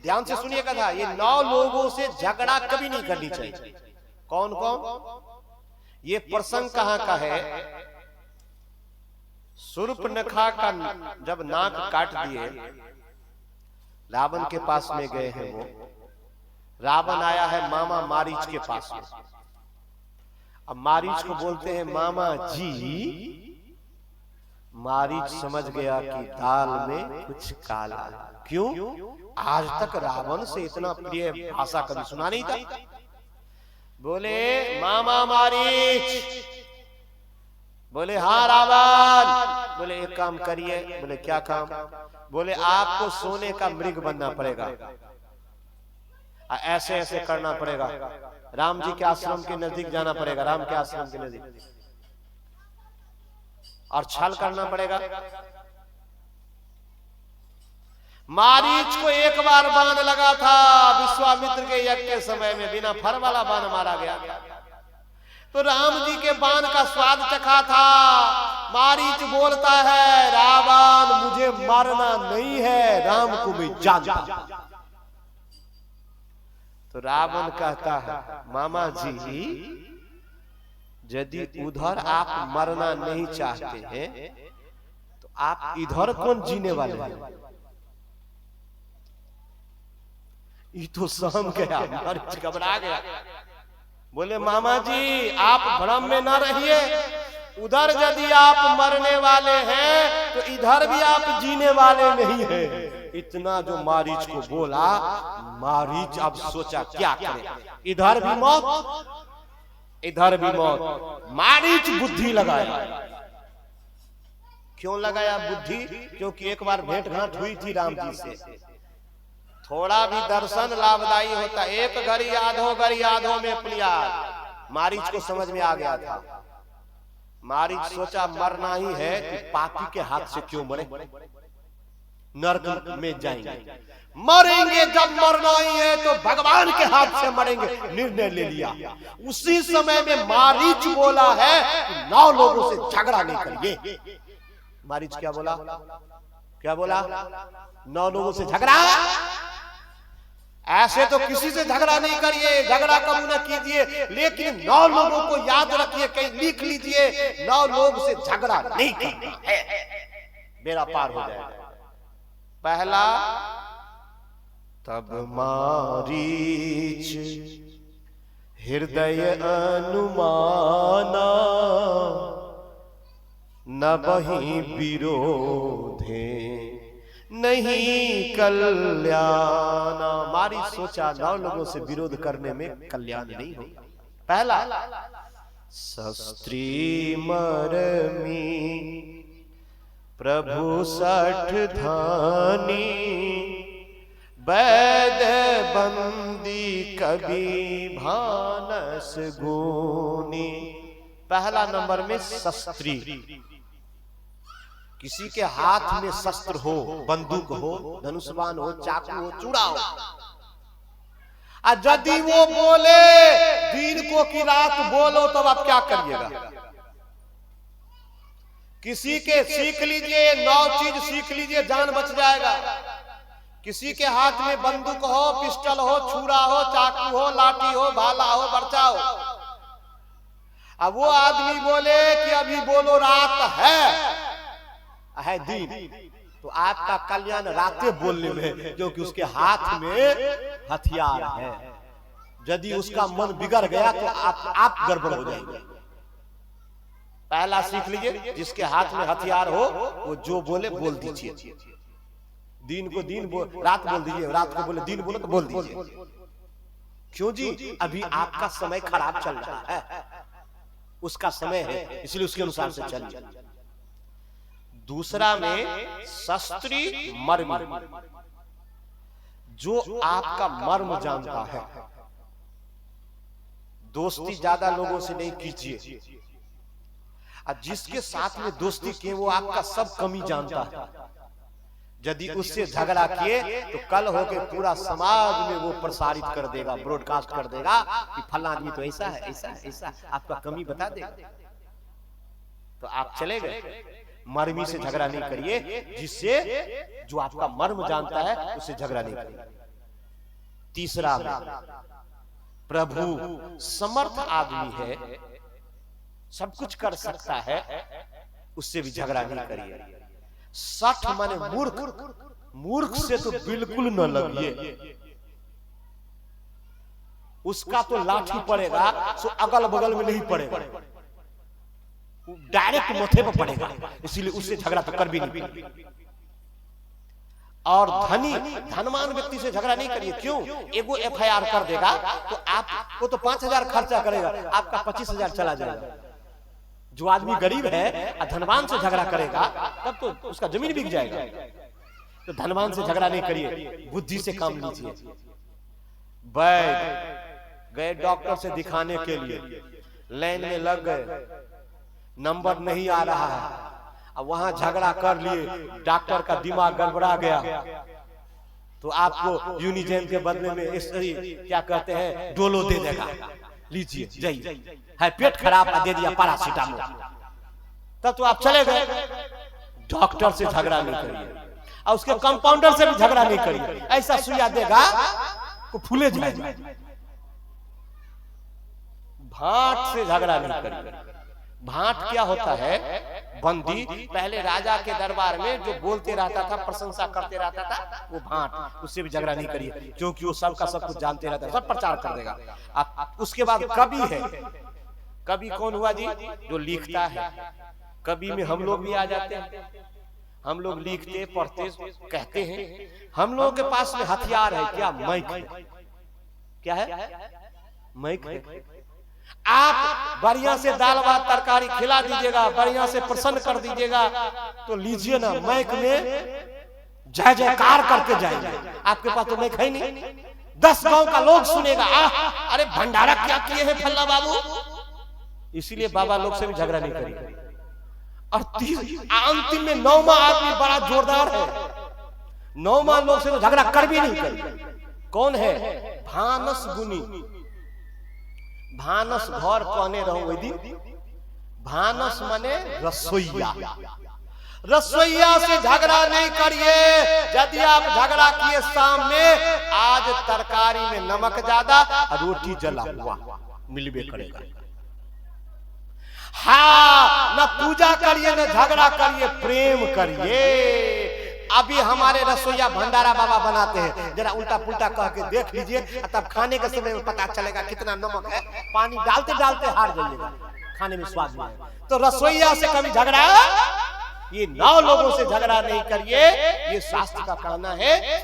ध्यान से सुनिएगा था, ये 9 लोगों से झगड़ा कभी नहीं करनी चाहिए। कौन कौन? ये प्रसंग कहां का है? शूर्पणखा का जब नाक काट दिए, रावण के पास में गए हैं वो। रावण आया है मामा मारीच के पास में। अब मारीच को बोलते हैं मामा जी। मारीच समझ गया कि दाल में कुछ काला। क्यों? आज तक रावण से इतना प्रिय भाषा कभी सुना नहीं था। बोले मामा मारीच। बोले हाँ रावण। बोले एक काम करिए। बोले क्या काम? बोले आपको सोने का मृग बनना पड़ेगा, ऐसे ऐसे करना पड़ेगा, राम जी के आश्रम के नजदीक जाना पड़ेगा, राम के आश्रम के नजदीक, और छल करना पड़ेगा। मारीच को एक बार बाण लगा था विश्वामित्र के यज्ञ के समय में, बिना फर वाला बाण मारा गया। तो राम जी के बाण का स्वाद चखा था। मारीच बोलता है रावण मुझे मारना नहीं है, राम को मैं जानता। तो रावण कहता है मामा जी यदि उधर आप मरना नहीं चाहते हैं तो आप इधर कौन जीने वाले हैं? ये तो सहम गया, मारीच घबरा गया। बोले मामा जी आप भ्रम में न रहिए, उधर यदि आप मरने वाले हैं तो इधर भी आप जीने वाले नहीं हैं। इतना जो मारीच को बोला, मारीच अब सोचा क्या करे, इधर भी मौत इधर भी मौत। मारीच बुद्धि लगाया। क्यों लगाया बुद्धि? क्योंकि एक बार भेंट घाट हुई थी राम जी से। थोड़ा भी दर्शन लाभदायी होता, एक घड़ी आधो घड़ी आधो में प्रिया। मारीच को समझ में आ गया था। मारीच सोचा मरना ही है कि पापी के हाथ से क्यों मरे, नरक में जाएंगे। मरेंगे जब मरना ही है तो भगवान के हाथ से मरेंगे, निर्णय ले लिया। उसी समय में मारीच बोला है कि 9 लोगों से झगड़ा नहीं करिए। मारीच क्या बोला? क्या बोला? 9 लोगों से झगड़ा? ऐसे तो किसी से झगड़ा नहीं करिए, झगड़ा कबू न कीजिए, लेकिन 9 लोगों को याद रखिए, कहीं लिख लीजिए 9 लोग से झगड़ा नहीं करना है, बेड़ा पार हो जाएगा। पहला, तब मारीच हृदय अनुमाना न बही विरोधे नहीं कल्याण। मारीच सोचा 9 लोगों से विरोध करने में कल्याण नहीं होगा। पहला, शस्त्री मरमी प्रभु सठ धानी वैद बंदी कभी भानस गुनी। पहला नंबर में शस्त्री। किसी के हाथ में शस्त्र हो, बंदूक हो, धनुष्बाण हो, चाकू हो, चूड़ा हो, यदि वो बोले दिन को कि रात बोलो, तब आप क्या करिएगा? किसी के सीख लीजिए, 9 चीज सीख लीजिए, जान बच जाएगा। किसी के हाथ में बंदूक हो, पिस्टल हो, छुरा हो, चाकू हो, लाठी हो, भाला हो, बर्छा हो, अब वो आदमी बोले कि अभी बोलो रात है दिन, तो आपका कल्याण रातें बोलने में, क्योंकि उसके हाथ में हथियार है। यदि उसका मन बिगड़ गया तो आप गड़बड़ हो जाएंगे। पहला सीख लीजिए, जिसके हाथ में हथियार हो वो जो बोले बोल दीजिए। दिन को दिन रात बोल दीजिए, रात को बोले दिन बोलो तो बोल दीजिए। क्यों जी? अभी आपका समय खराब चल रहा है, उसका समय है, इसलिए उसके अनुसार से चलिए। दूसरा में शस्त्री मर्म, जो आपका मर्म जानता है। दोस्ती ज्यादा लोगों से नहीं कीजिए, और जिसके साथ में दोस्ती किए वो आपका सब कमी जानता है। यदि उससे झगड़ा किए तो कल होके पूरा समाज में वो प्रसारित कर देगा, ब्रॉडकास्ट कर देगा कि फला आदमी तो ऐसा है, ऐसा है, ऐसा, आपका कमी बता देगा, तो आप चले गए। मर्मी से झगड़ा नहीं करिए, जिससे जो आपका मर्म जानता है उससे झगड़ा नहीं करिए। तीसरा में प्रभु समर्थ आदमी है, सब कुछ कर सकता है, उससे भी झगड़ा नहीं करिए। 60 माने मूर्ख, मूर्ख से तो बिल्कुल न लगिए, उसका तो लाठी पड़ेगा सो अगल बगल में नहीं पड़ेगा, डायरेक्ट माथे पर पड़ेगा, इसीलिए उससे झगड़ा तो कर भी नहीं। और धनी धनवान व्यक्ति से झगड़ा नहीं करिए। क्यों? एगो FIR कर देगा तो आपको तो 5000 खर्चा करेगा, आपका 25,000 चला जाएगा। जो आदमी गरीब है और धनवान से झगड़ा करेगा तब तो उसका जमीन बिक जाएगा। तो धनवान से झगड़ा नहीं करिए, बुद्धि से काम लीजिए। गए डॉक्टर से दिखाने के लिए, लाइन में लग गए, नंबर नहीं आ रहा है, अब वहां झगड़ा कर लिए, डॉक्टर का दिमाग गड़बड़ा गया तो आपको यूनिजेन के बदले में इस क्या कहते हैं डोलो दे देगा, लीजिए जाइए, है पेट खराब दे दिया पैरासीटामोल, तब तो आप चले गए। डॉक्टर से झगड़ा नहीं करिए और उसके कंपाउंडर से भी झगड़ा नहीं करिए, ऐसा सुइया देगा तो फूले जाएगा। भाट से झगड़ा नहीं करिए। भाट क्या होता है? बंदी पहले राजा के दरबार में जो बोलते रहता था, प्रशंसा करते रहता था, वो भाट, उससे भी झगड़ा नहीं करिए, क्योंकि वो सबका सब कुछ जानते रहता है, सब प्रचार कर देगा। उसके बाद कवि है। कवि कौन हुआ जी? जो लिखता है। कवि में हम लोग भी आ जाते हैं, हम लोग लिखते पढ़ते कहते हैं। हम लोगों के पास में हथियार है क्या? माइक है। क्या है? माइक है। आप बढ़िया से दाल भात तरकारी खिला दीजिएगा, बढ़िया से प्रसन्न कर दीजिएगा, तो लीजिए ना, माइक में जय जयकार करके जाएंगे। आपके पास तो माइक है नहीं, 10 गांव का लोग सुनेगा, अरे भंडारा क्या किए हैं फल्ला बाबू। इसीलिए बाबा लोग से भी झगड़ा नहीं करिए। और अंतिम में 9वां आदमी बड़ा जोरदार है, 9वां लोग से तो झगड़ा कर भी नहीं करिए। कौन है? भानस गुनी। भानस घर कहने रहो वही दिन। भानस माने रसोईया। रसोईया से झगड़ा नहीं करिए। यदि आप झगड़ा किए शाम में, आज तरकारी में नमक ज्यादा और रोटी जला हुआ मिलबे करेगा। हाँ, न पूजा करिए न झगड़ा करिए, प्रेम करिए। अभी हमारे रसोईया भंडारा बाबा बनाते हैं, जरा उल्टा पुल्टा कह के देख लीजिए, तब खाने के समय में पता चलेगा कितना नमक है। पानी डालते डालते हार जाइएगा, खाने में स्वाद नहीं है। तो रसोईया से कभी झगड़ा, ये 9 लोगों से झगड़ा नहीं करिए, ये शास्त्र का कहना है।